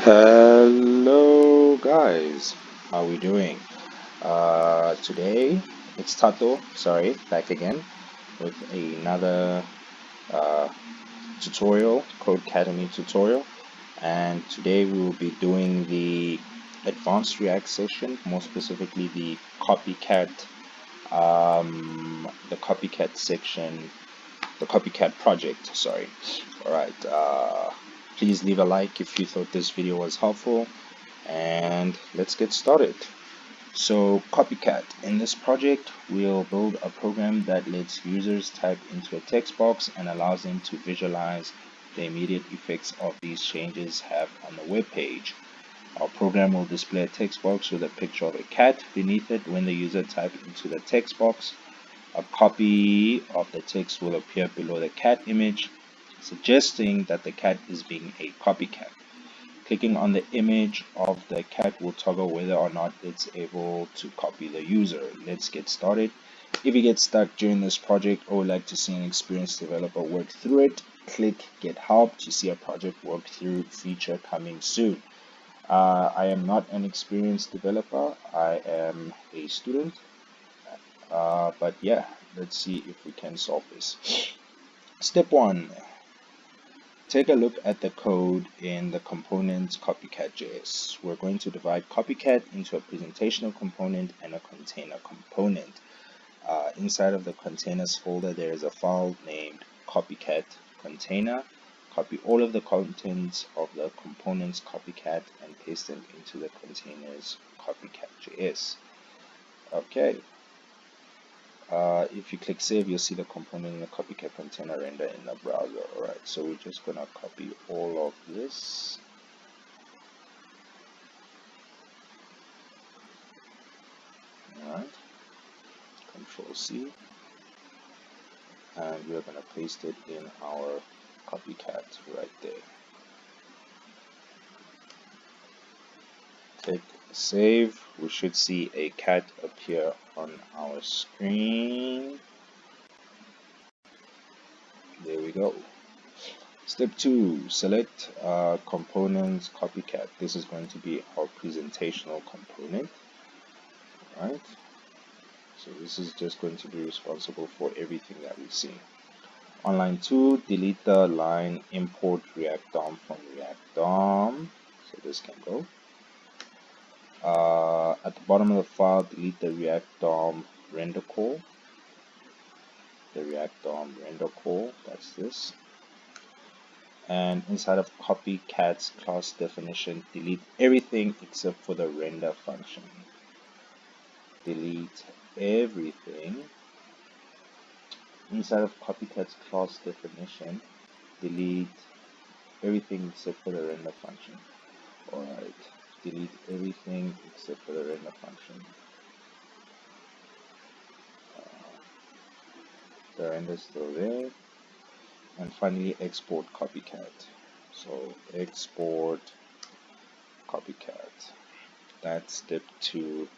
Hello guys, how we doing? Today it's Tato, sorry, back again with another uh, tutorial, Codeacademy tutorial, and today we will be doing the advanced React session, more specifically the copycat section, the copycat project. Sorry. All right. Please leave a like if you thought this video was helpful, and let's get started. So CopyCat, in this project, we'll build a program that lets users type into a text box and allows them to visualize the immediate effects of these changes have on the web page. Our program will display a text box with a picture of a cat beneath it when the user types into the text box. A copy of the text will appear below the cat image, suggesting that the cat is being a copycat. Clicking on the image of the cat will toggle whether or not it's able to copy the user. Let's get started. If you get stuck during this project or would like to see an experienced developer work through it, click Get Help to see a project work through feature coming soon. I am not an experienced developer. I am a student. But yeah, let's see if we can solve this. Step 1. Take a look at the code in the component CopyCat.js. We're going to divide CopyCat into a presentational component and a container component. Inside of the containers folder, there is a file named CopyCat container. Copy all of the contents of the components CopyCat and paste them into the containers CopyCat.js. Okay. If you click save, you'll see the component in the CopyCat container render in the browser. Alright, so we're just gonna copy all of this. Alright, Control C, and we're gonna paste it in our CopyCat right there. Click save. We should see a cat appear on our screen. There we go. Step 2, select components CopyCat. This is going to be our presentational component. Right? So this is just going to be responsible for everything that we see. On line 2, delete the line import React DOM from React DOM. So this can go. At the bottom of the file, delete the React DOM render call. The React DOM render call, that's this. And inside of CopyCat's class definition, delete everything except for the render function. Delete everything. Inside of CopyCat's class definition, delete everything except for the render function. Alright, delete everything except for the render function. The render is still there. And finally, export CopyCat. So export CopyCat. That's step 2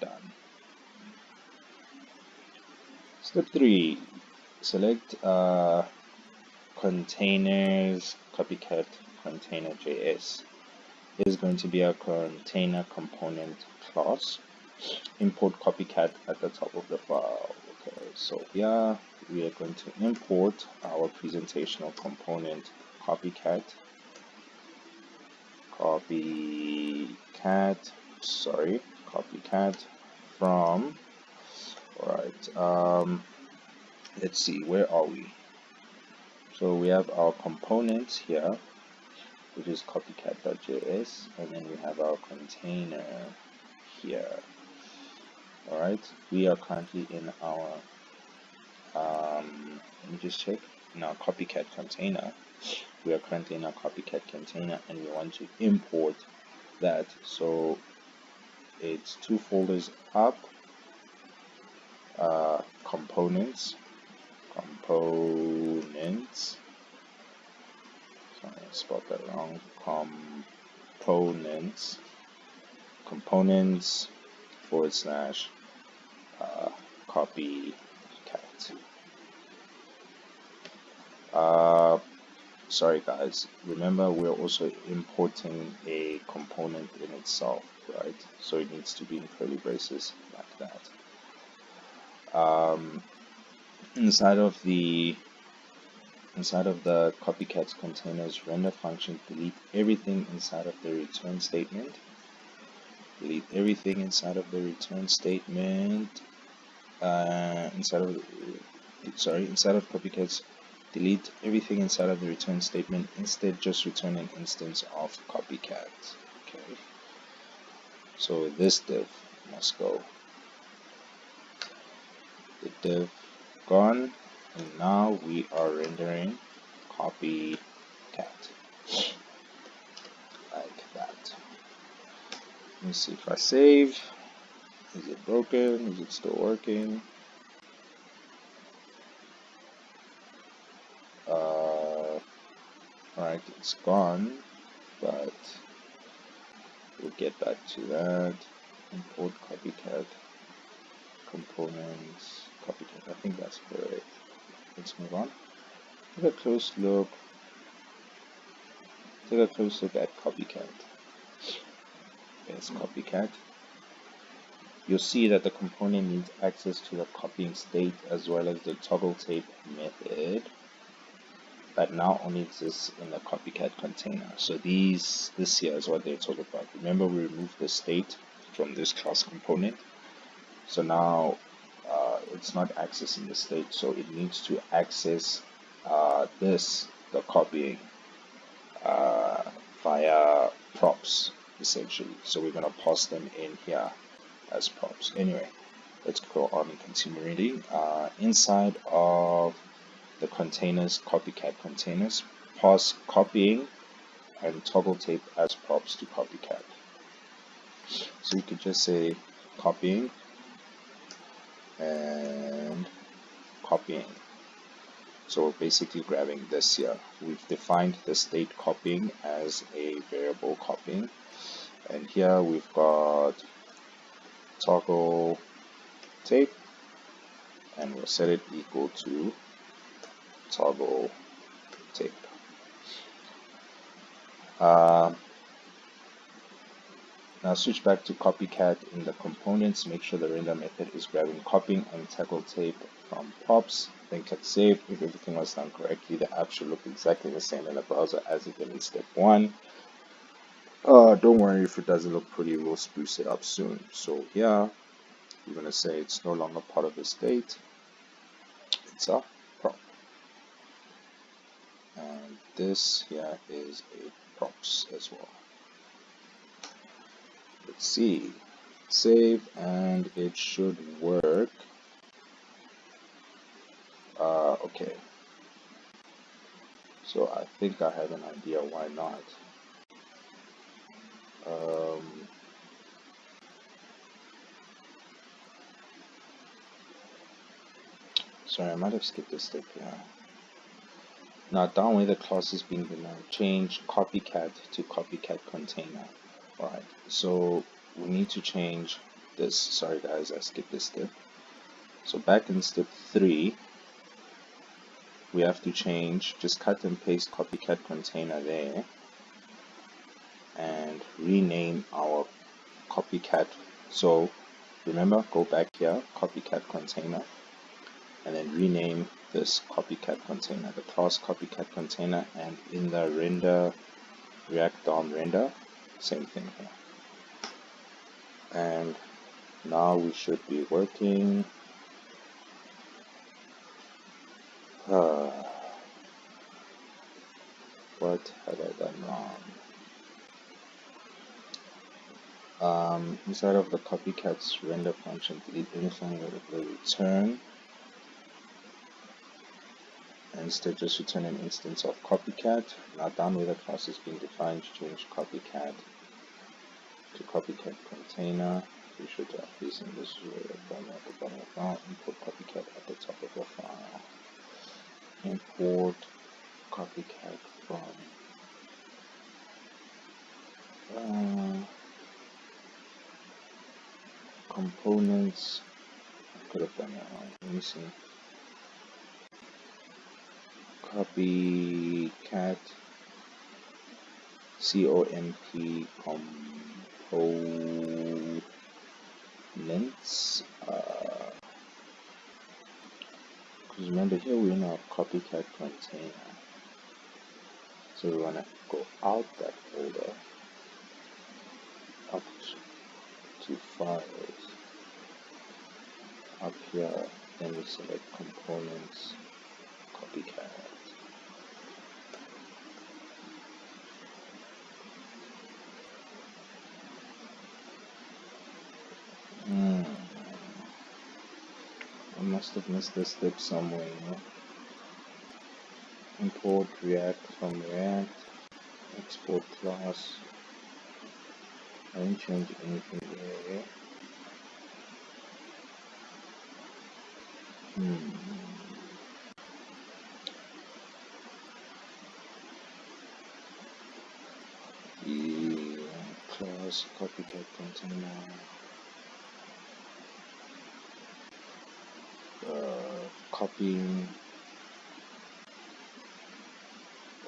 done. Step 3, select containers CopyCat container.js. This is going to be a container component class. Import CopyCat at the top of the file. Okay, so here we are going to import our presentational component CopyCat from. Alright, let's see, where are we? So we have our components here, which is copycat.js, and then we have our container here. Alright, we are currently in our let me just check. In our copycat container, we are currently in our copycat container, and we want to import that. So it's 2 folders up, components. Sorry, I spelled that wrong. Components / copycat. sorry guys, remember we're also importing a component in itself, right? So it needs to be in curly braces like that. Inside of the copycat containers render function, delete everything inside of the return statement. Delete everything inside of the return statement. Inside of copycats, delete everything inside of the return statement. Instead, just return an instance of copycat. Okay. So this div must go. The div gone, and now we are rendering copycat like that. Let me see if I save. Is it broken? Is it still working? Alright, it's gone, but we'll get back to that. Import copycat components, copycat. I think that's correct. Let's move on. Take a close look. Take a close look at copycat. There's copycat. You'll see that the component needs access to the copying state as well as the toggle tape method that now only exists in the copycat container. So this here is what they're talking about. Remember, we removed the state from this class component. So now it's not accessing the state, so it needs to access the copying via props, essentially. So we're going to pass them in here as props. Anyway, let's go on and continue reading. Inside of the containers, copycat containers, pass copying and toggle tape as props to copycat. So you could just say copying and copying. So we're basically grabbing this here. We've defined the state copying as a variable copying, and here we've got toggle tape, and we'll set it equal to toggle tape. Now switch back to copycat in the components. Make sure the render method is grabbing copying and toggle tape from props. Then click save. If everything was done correctly, the app should look exactly the same in the browser as it did in step 1. Don't worry if it doesn't look pretty, we'll spruce it up soon. So here, we're going to say it's no longer part of the state. It's a prop. And this here is a props as well. Let's see. Save, and it should work. Okay. So I think I have an idea why not. Sorry, I might have skipped a step here. Now down where the class is being denoted, change copycat to copycat container. Alright, so we need to change this. Sorry guys, I skipped this step. So back in step 3, we have to change, just cut and paste copycat container there and rename our copycat. So remember, go back here, copycat container, and then rename this copycat container, the class copycat container, and in the render, React DOM render, same thing here. And now we should be working. What have I done wrong? Inside of the copycat's render function, delete anything that will return. Instead, just return an instance of copycat. Now down where the class is being defined, change copycat to copycat container. We should have this in this way at the bottom of the file. Import copycat at the top of the file. Import copycat from components. I could have done that wrong. Let me see. copycat comp components. Because remember here we're in our copycat container, so we want to go out that folder, up to files, up here, then we select components, copycat. I must have missed a step somewhere, you know? Import React from React, export class. I didn't change anything there. The class copycat container. Copying.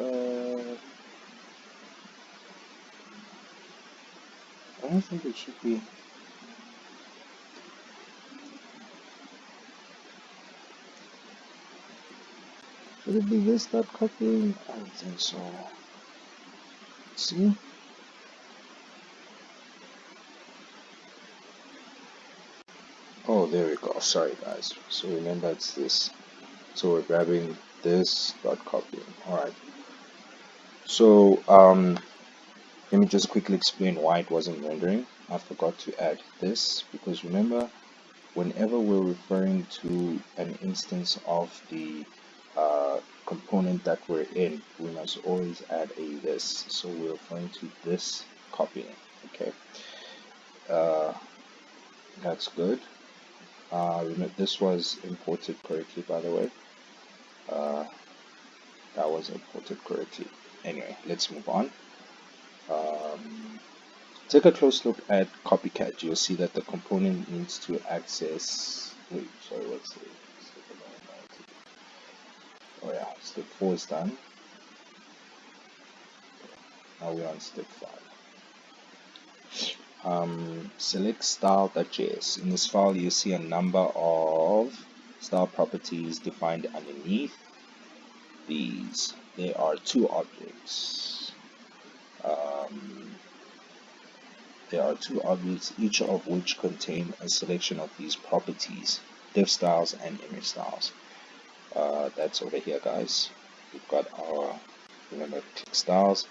I don't think it should be. Should it be this dot copying? I don't think so. See? Oh, there we go. Sorry guys. So remember it's this. So we're grabbing this dot copying. Alright. So let me just quickly explain why it wasn't rendering. I forgot to add this because remember, whenever we're referring to an instance of the component that we're in, we must always add a this. So we're referring to this copying. Okay, that's good. Remember, this was imported correctly, by the way. That was imported correctly. Anyway, let's move on. Take a close look at CopyCat. You'll see that the component needs to access. Wait, sorry, what's the? Oh yeah, step 4 is done. Now we're on step 5. Select style.js. In this file, you see a number of style properties defined underneath these. There are two objects. Each of which contain a selection of these properties, div styles and image styles. That's over here, guys. We've got our, remember, click styles,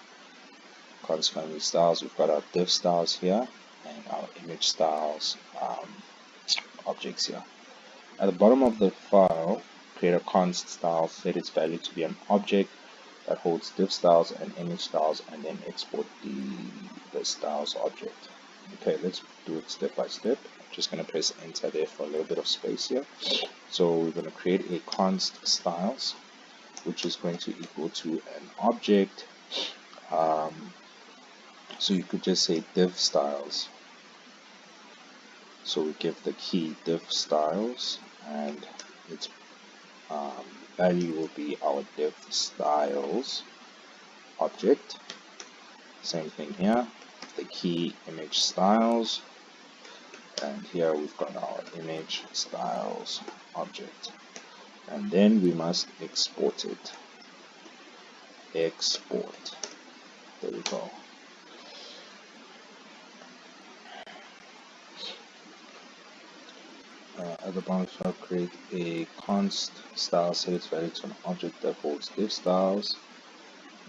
const family styles. We've got our div styles here and our image styles objects here. At the bottom of the file, create a const style, set its value to be an object that holds div styles and image styles, and then export the styles object. Okay, let's do it step by step. I'm just going to press enter there for a little bit of space here. So we're going to create a const styles, which is going to equal to an object. So you could just say div styles. So we give the key div styles, and its value will be our div styles object. Same thing here, the key image styles, and here we've got our image styles object, and then we must export it. Export. There we go. At the bottom, I'll create a const style, set its value to an object that holds div styles,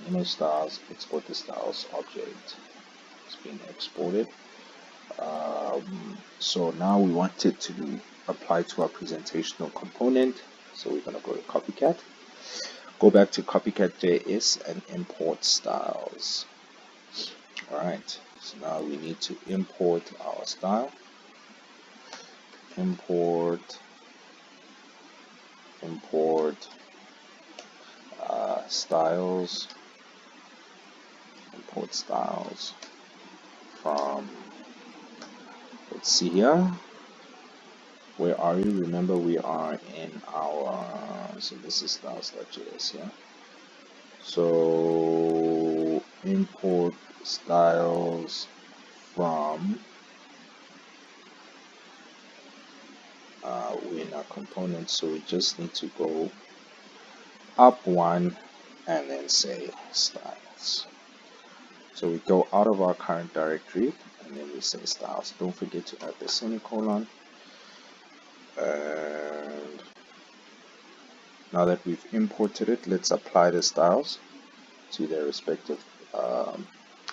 image styles, export the styles object. It's being exported. So now we want it to apply to our presentational component. So we're going to go to CopyCat, go back to CopyCat.js and import styles. Alright, so now we need to import our style. Import styles. Import styles from, let's see here, where are we? Remember we are in our, so this is styles.js here. So import styles from we're in our components, so we just need to go up one and then say styles. So we go out of our current directory and then we say styles. Don't forget to add the semicolon. And now that we've imported it, let's apply the styles to their respective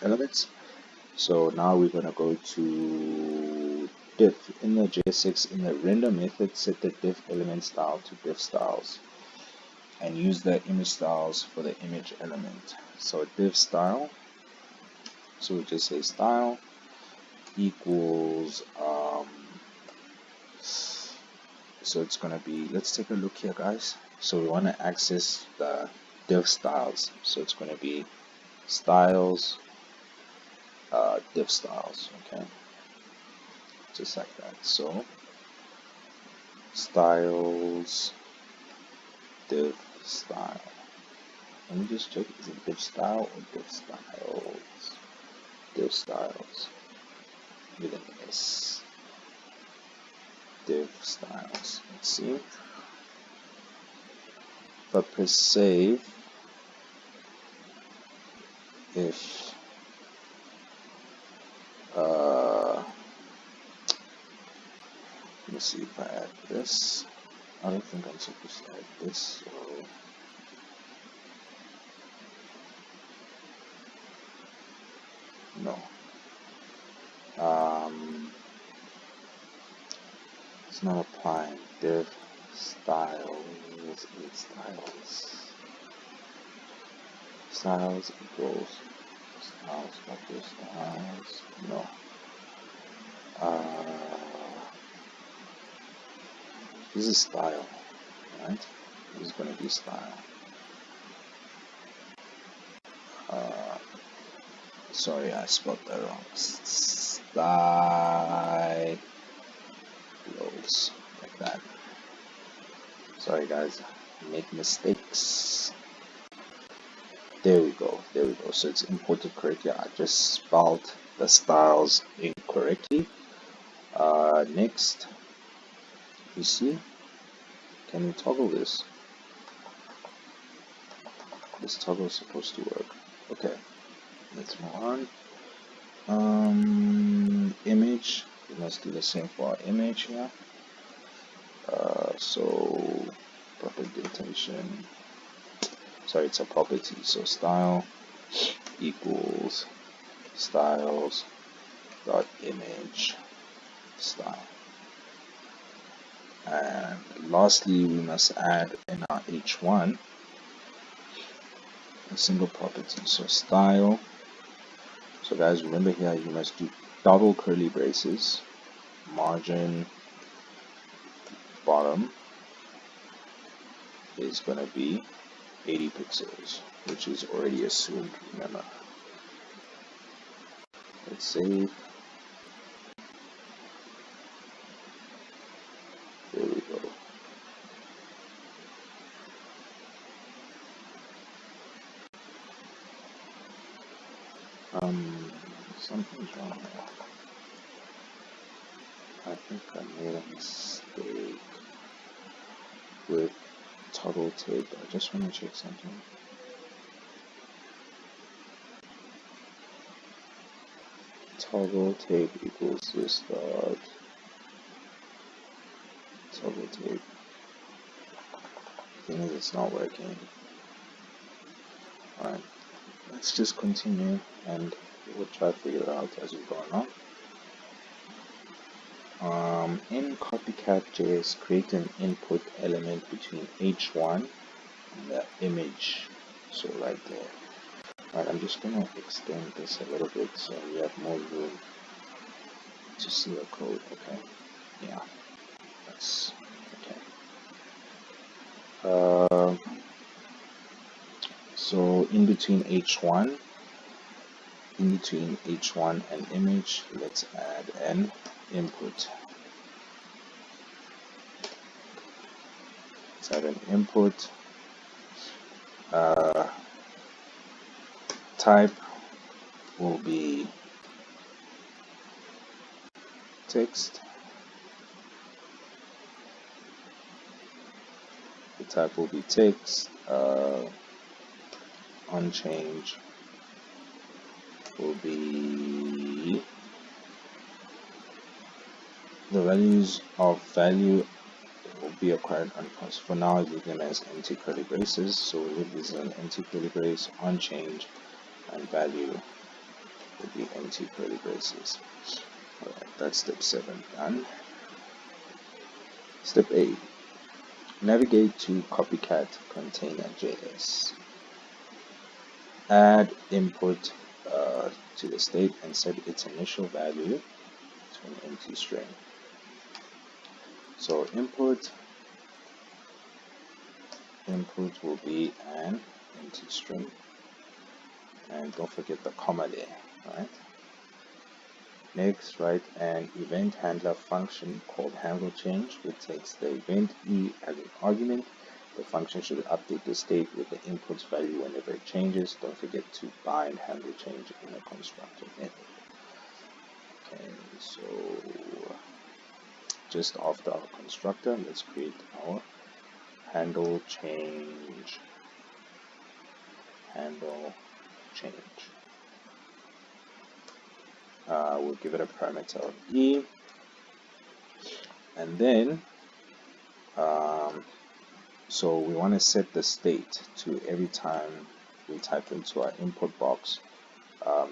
elements. So now we're going to go to diff. In the JSX, in the render method, set the diff element style to diff styles and use the image styles for the image element. So diff style, so we just say style equals so it's going to be, let's take a look here, guys. So we want to access the diff styles, so it's going to be styles diff styles, okay, just like that. So styles diff style. Let me just check, is it diff style or diff styles? Diff styles with an S. Diff styles. Let's see. If I press save, if let me see if I add this. I don't think I'm supposed to add this. So no. It's not applying. Div styles styles equals styles vector styles. No. This is style, right? This is going to be style. Sorry, I spelled that wrong. Styles, like that. Sorry, guys, make mistakes. There we go. There we go. So it's imported correctly. I just spelled the styles incorrectly. Next, you see, can you toggle this? This toggle is supposed to work. Okay, let's move on. Image, we must do the same for our image here. So proper indentation. Sorry, it's a property. So style equals styles dot image style. And lastly, we must add in our h1 a single property. So style. So guys, remember here you must do double curly braces, margin bottom is going to be 80 pixels, which is already assumed, remember. Let's save. There we go. Something's wrong here. I think I made a mistake with toggle tape. I just want to check something. Toggle tape equals this dot toggle tape. The thing is, it's not working. Alright, let's just continue and we'll try to figure it out as we go along. In CopyCat JS, create an input element between h1 and the image. So right there. Alright, I'm just going to extend this a little bit so we have more room to see the code. Okay, yeah, that's okay. So in between h1 and image, let's add an input. Let's add an input. type will be text. The type will be text. Unchange will be the values of value will be acquired unpaused. For now, I leave them as empty curly braces, so we leave this an empty curly brace. Unchange and value will be empty curly braces. Alright, that's step 7 done. Step 8. Navigate to CopyCat container.js. Add input to the state and set its initial value to an empty string. So input will be an empty string, and don't forget the comma there, right? Next, write an event handler function called handle change, which takes the event e as an argument. The function should update the state with the input's value whenever it changes. Don't forget to bind handle change in a constructor method. Okay, so just after our constructor, let's create our handle change. We'll give it a parameter of e, and then so we want to set the state to every time we type into our input box, the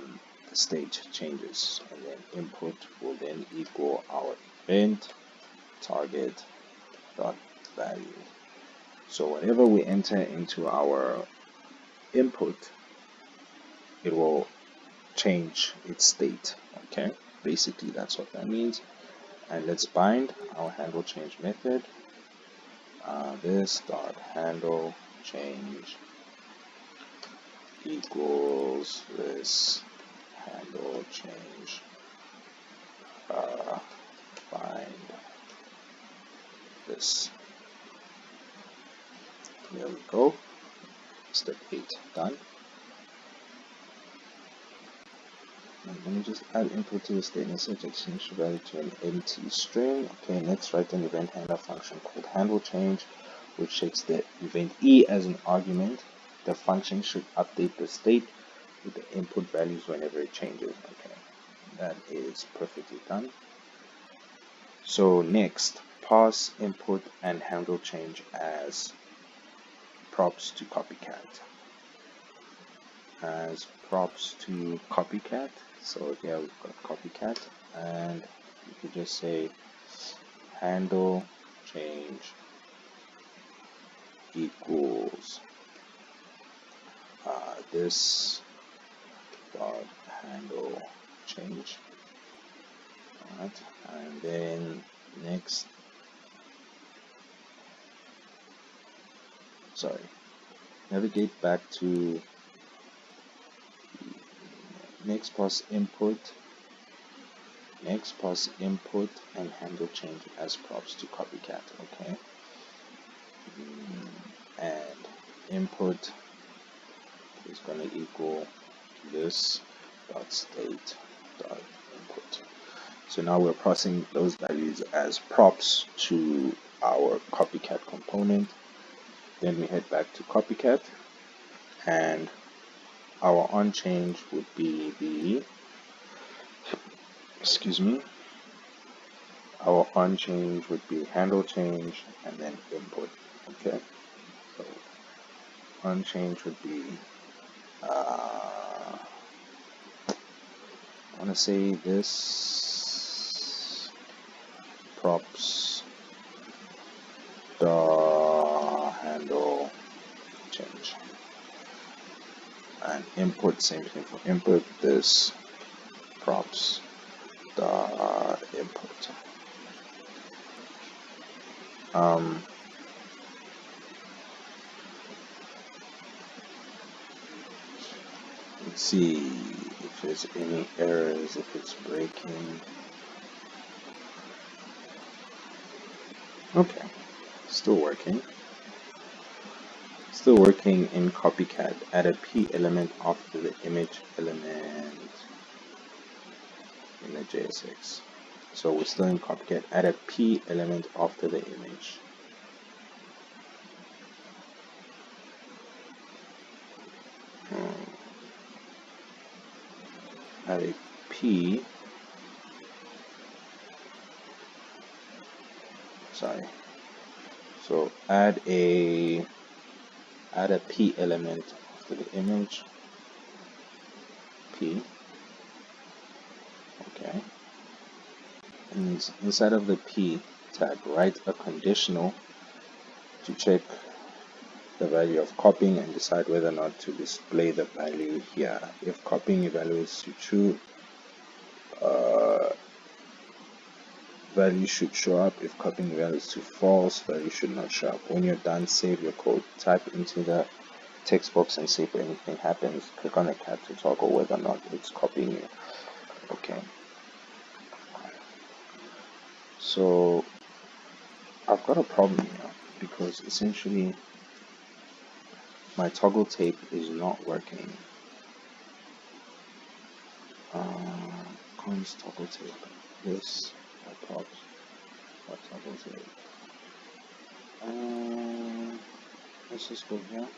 state changes, and then input will then equal our event target dot value. So whenever we enter into our input, it will change its state. Okay, basically that's what that means. And let's bind our handle change method. This dot handle change equals this handle change bind this. There we go. Step 8 done. Let me just add input to the statement set exchange value to an empty string. Okay, next write an event handler function called handle change, which takes the event e as an argument. The function should update the state with the input values whenever it changes. Okay, that is perfectly done. So next, pass input and handle change as props to CopyCat. As props to CopyCat. So here we've got CopyCat, and you could just say handle change equals this dot handle change. Alright, and then next, navigate back to next pass input and handle change as props to CopyCat. Okay, and input is going to equal this dot state dot input. So now we're passing those values as props to our CopyCat component. Then we head back to CopyCat, and our on change would be our on change would be handle change and then input. Okay, so on change would be I want to say this props the handle change, and input, same thing for input, this props the input. Let's see if there's any errors, if it's breaking. Okay, still working. Still working in CopyCat. Add a p element after the image element in the JSX. So we're still in CopyCat. Add a p element after the image. Add a p. Sorry. So add a p element after the image. P. Okay. And inside of the p tag, write a conditional to check the value of copying and decide whether or not to display the value here. If copying evaluates to true, value should show up. If copying evaluates to false, value should not show up. When you're done, save your code. Type into the text box and see if anything happens. Click on the cat to toggle whether or not it's copying you. Okay. So I've got a problem here because essentially my toggle tape is not working. Cons toggle tape. This pops. What toggle tape? Let's just go here.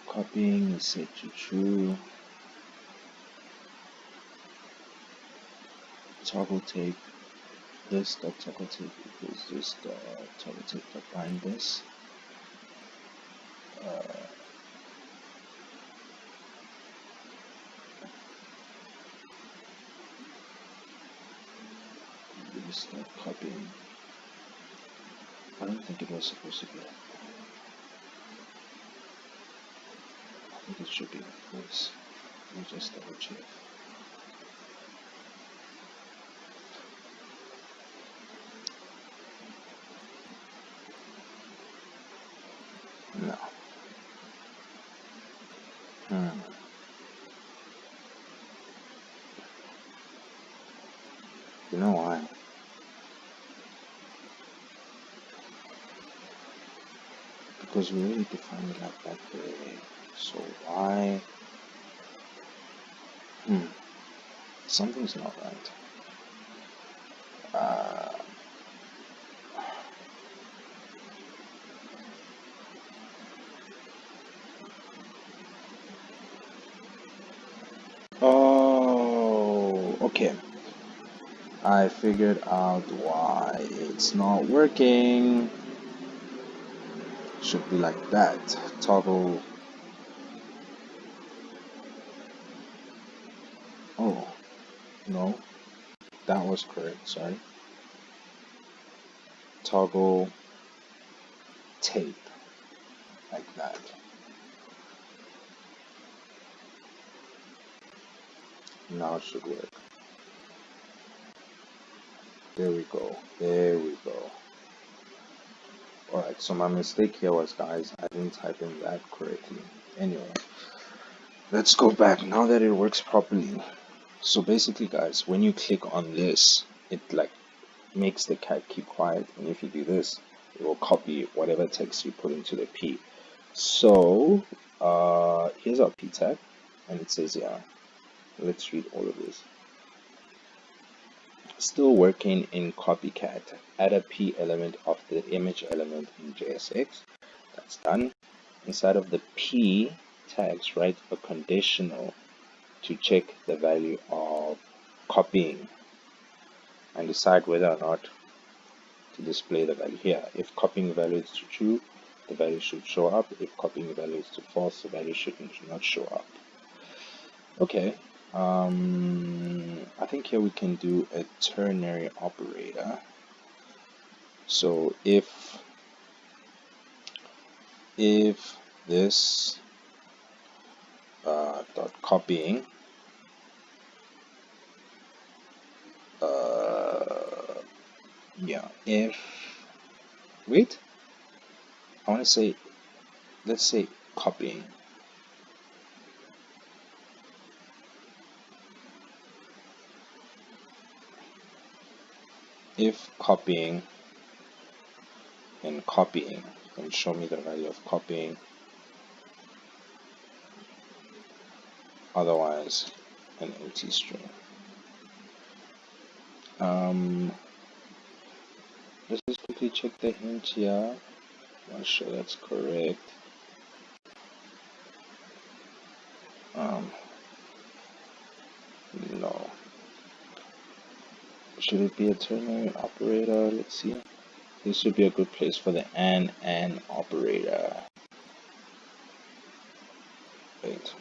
Copying is set to true. Toggle tape. This dot toggle tape equals this dot toggle tape dot bind this. Start copying. I don't think it was supposed to be like that. I think it should be like this. Let me just double check. No. You know why? Because we already defined it like that way. So why? Something's not right. Oh, okay. I figured out why it's not working. Should be like that. Toggle. Oh, no. That was correct, sorry. Toggle tape. Like that. Now it should work. There we go. There we go. Alright, so my mistake here was, guys, I didn't type in that correctly. Anyway, let's go back now that it works properly. So basically, guys, when you click on this, it like makes the cat keep quiet, and if you do this, it will copy whatever text you put into the P. So here's our P tag, and it says, yeah, let's read all of this. Still working in CopyCat. Add a P element of the image element in JSX. That's done. Inside of the P tags, write a conditional to check the value of copying and decide whether or not to display the value here. If copying value is to true, the value should show up. If copying value is to false, the value should not show up. Okay. I think here we can do a ternary operator. So if this dot copying if wait, I want to say, let's say copying. If copying in copying, and show me the value of copying. Otherwise, an empty string. Let's just quickly check the hint here. Not sure that's correct. No. Should it be a ternary operator? Let's see. This would be a good place for the and operator. Wait.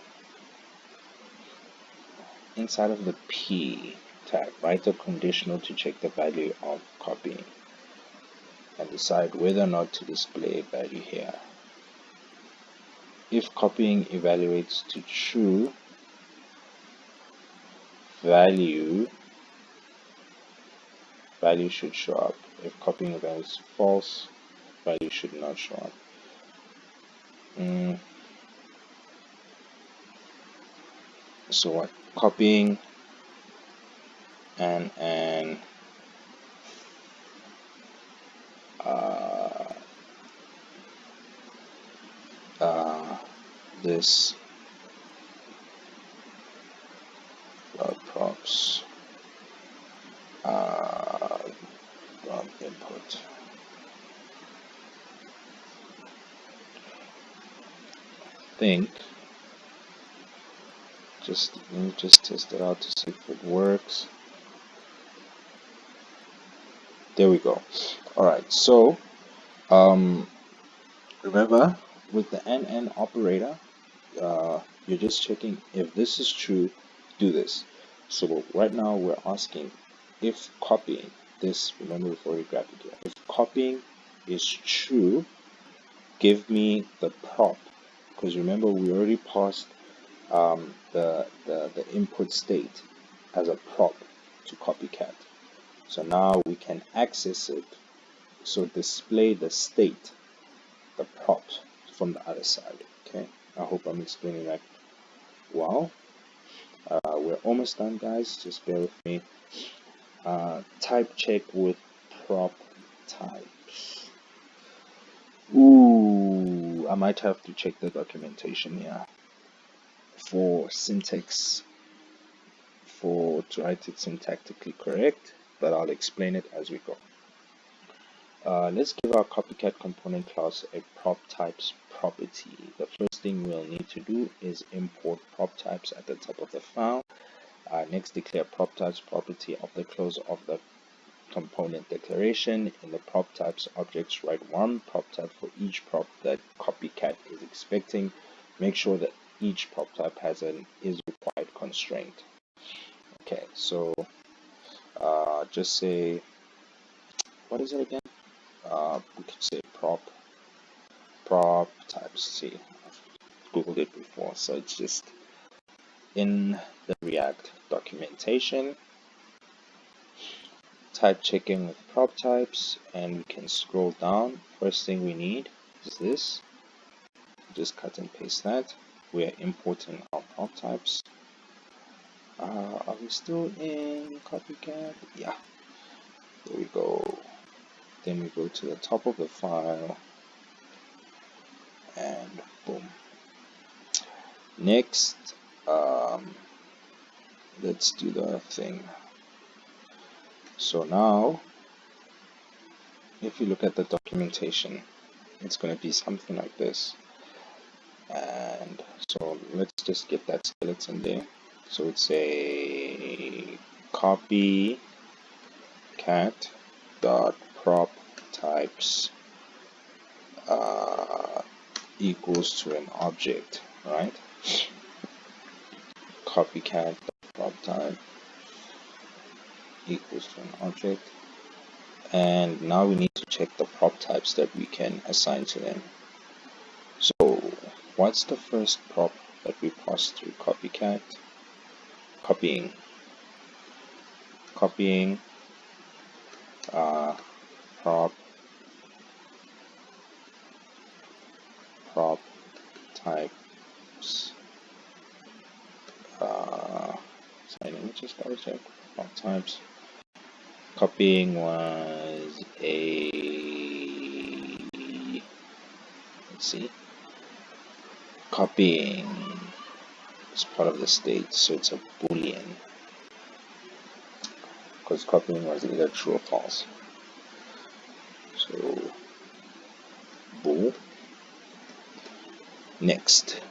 Inside of the P tag, write a conditional to check the value of copying and decide whether or not to display a value here. If copying evaluates to true, value should show up. If copying evaluates false, value should not show up. So what? Copying and this props input. Think. Let me just test it out to see if it works. There we go. Alright, so remember with the and operator, you're just checking if this is true, do this. So right now we're asking if copying this, remember we've already grabbed it here, if copying is true, give me the prop, because remember we already passed the input state as a prop to CopyCat. So now we can access it, so display the state, the prop from the other side. Okay, I hope I'm explaining that well. We're almost done, guys, just bear with me. Type check with prop types. Ooh, I might have to check the documentation here for syntax, to write it syntactically correct, but I'll explain it as we go. Let's give our CopyCat component class a prop types property. The first thing we'll need to do is import prop types at the top of the file. Next, declare prop types property of the close of the component declaration. In the prop types objects, write one prop type for each prop that CopyCat is expecting. Make sure that each prop type has an is required constraint. Okay, so just say, what is it again? We could say prop types. See, I've googled it before, so it's just in the React documentation. Type checking with prop types, and we can scroll down. First thing we need is this. Just cut and paste that. We are importing our prop types. Are we still in CopyCat? Yeah. There we go. Then we go to the top of the file, and boom. Next, let's do the thing. So now, if you look at the documentation, it's going to be something like this. And so let's just get that skeleton there. So it's a CopyCat dot prop types equals to an object, right? CopyCat dot prop type equals to an object, and now we need to check the prop types that we can assign to them. So what's the first prop that we pass through CopyCat? Copying prop types. Sorry, let me just double check. Prop types. Copying was a Let's see. Copying is part of the state, so it's a boolean, because copying was either true or false. So bool. Next,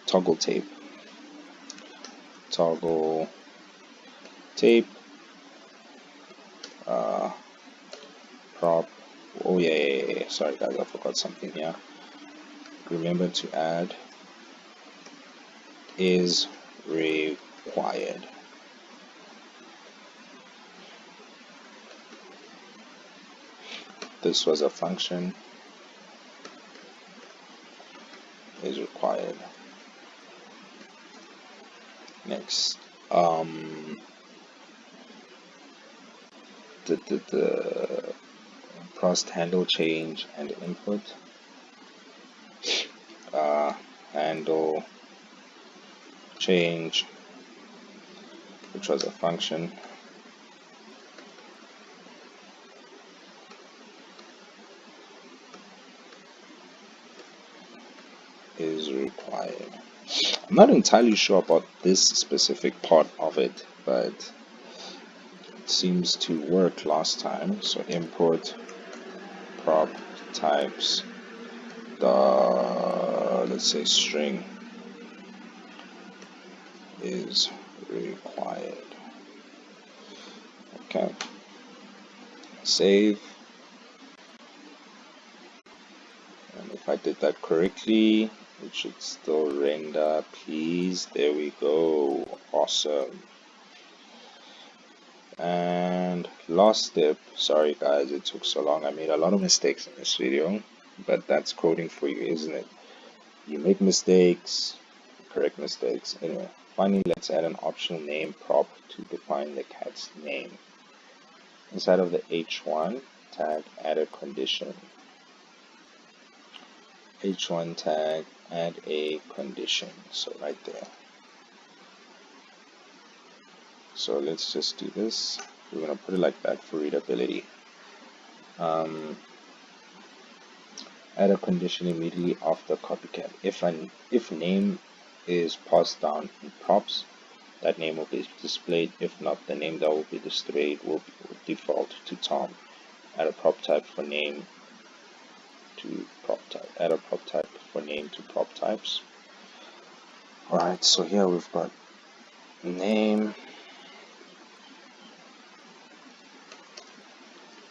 toggle tape. Toggle tape. Prop. Oh yeah. Sorry guys, I forgot something here. Remember to add is required. This was a function. Is required. Next, the crossed handle change and input. Handle change, which was a function, is required. I'm not entirely sure about this specific part of it, but it seems to work last time. So import prop types, let's say string is required. Okay, save. And if I did that correctly, it should still render, please. There we go. Awesome. And last step, sorry guys it took so long, I made a lot of mistakes in this video, but that's coding for you, isn't it? You make mistakes, correct mistakes. Anyway, finally let's add an optional name prop to define the cat's name. Inside of the h1 tag, add a condition. h1 tag, add a condition, so right there. So let's just do this. We're going to put it like that for readability. Add a condition immediately after copycat. If name is passed down in props, that name will be displayed. If not, the name that will be displayed will default to Tom. Add a prop type for name to prop type. Add a prop type for name to prop types. Alright, so here we've got name,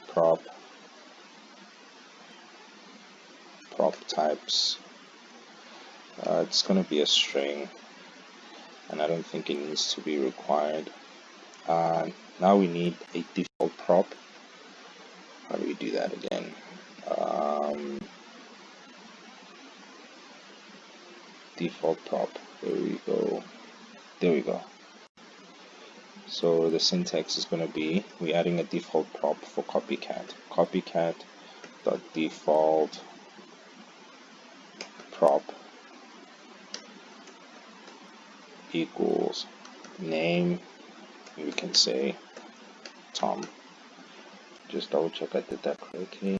prop types. It's going to be a string, and I don't think it needs to be required. Now we need a default prop. How do we do that again? Default prop. There we go. So the syntax is going to be, we're adding a default prop for copycat. Copycat.default prop equals name. We can say Tom. Just double check I did that correctly.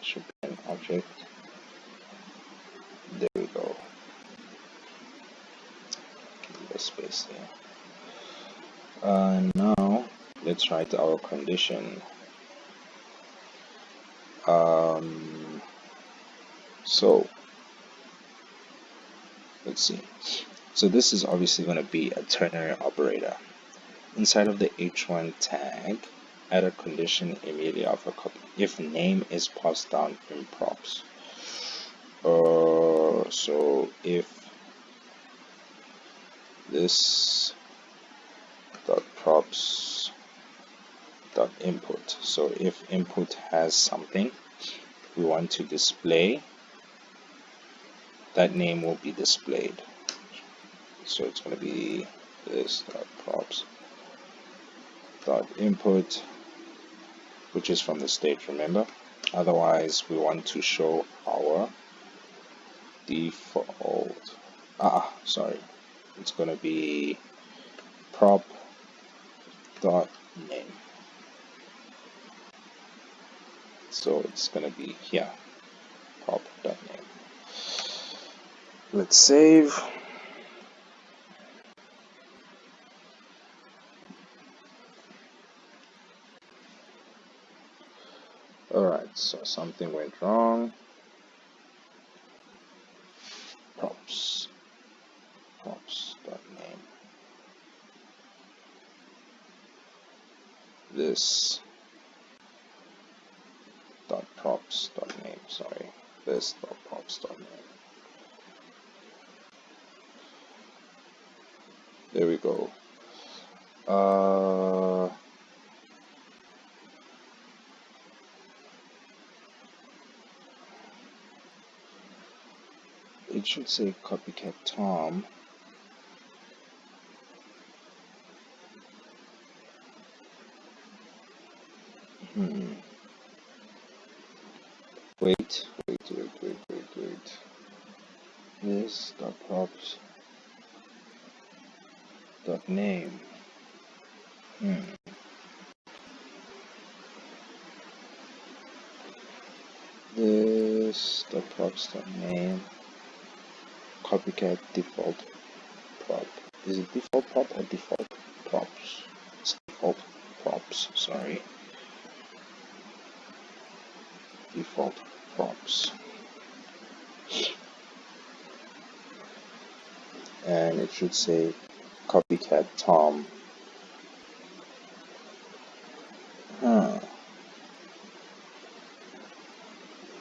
Should be an object. There we go. Give a space there. Now let's write our condition. So let's see. So this is obviously going to be a ternary operator. Inside of the h1 tag, add a condition immediately after copy if name is passed down in props. So if this dot props dot input, so if input has something we want to display, that name will be displayed. So it's going to be this dot props dot input, which is from the state, remember. Otherwise we want to show our default, sorry, it's going to be prop dot name. So it's going to be here. Let's save. Alright, so something went wrong. Props.name. This .props.name, sorry. This .props.name. There we go. It should say CopyCat Tom. Wait. This .props.name. This .props.name. CopyCat default prop. Is it default prop or default props? It's default props, sorry. Default props. And it should say CopyCat Tom.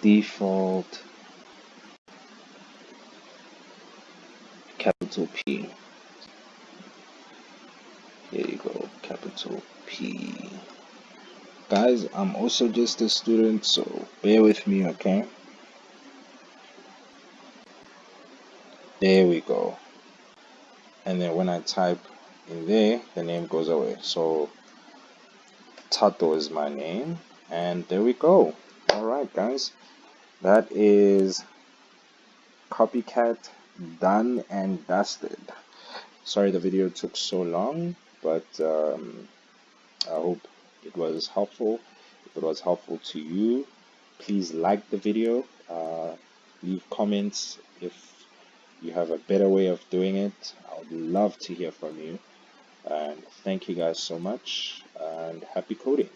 Default capital P. Here you go, capital P. Guys, I'm also just a student, so bear with me, okay? There we go. And then when I type in there, the name goes away. So Tato is my name, and there we go. Alright guys, that is CopyCat done and dusted. Sorry the video took so long, but I hope it was helpful. If it was helpful to you, please like the video, leave comments if you have a better way of doing it. I would love to hear from you. And thank you guys so much, and happy coding.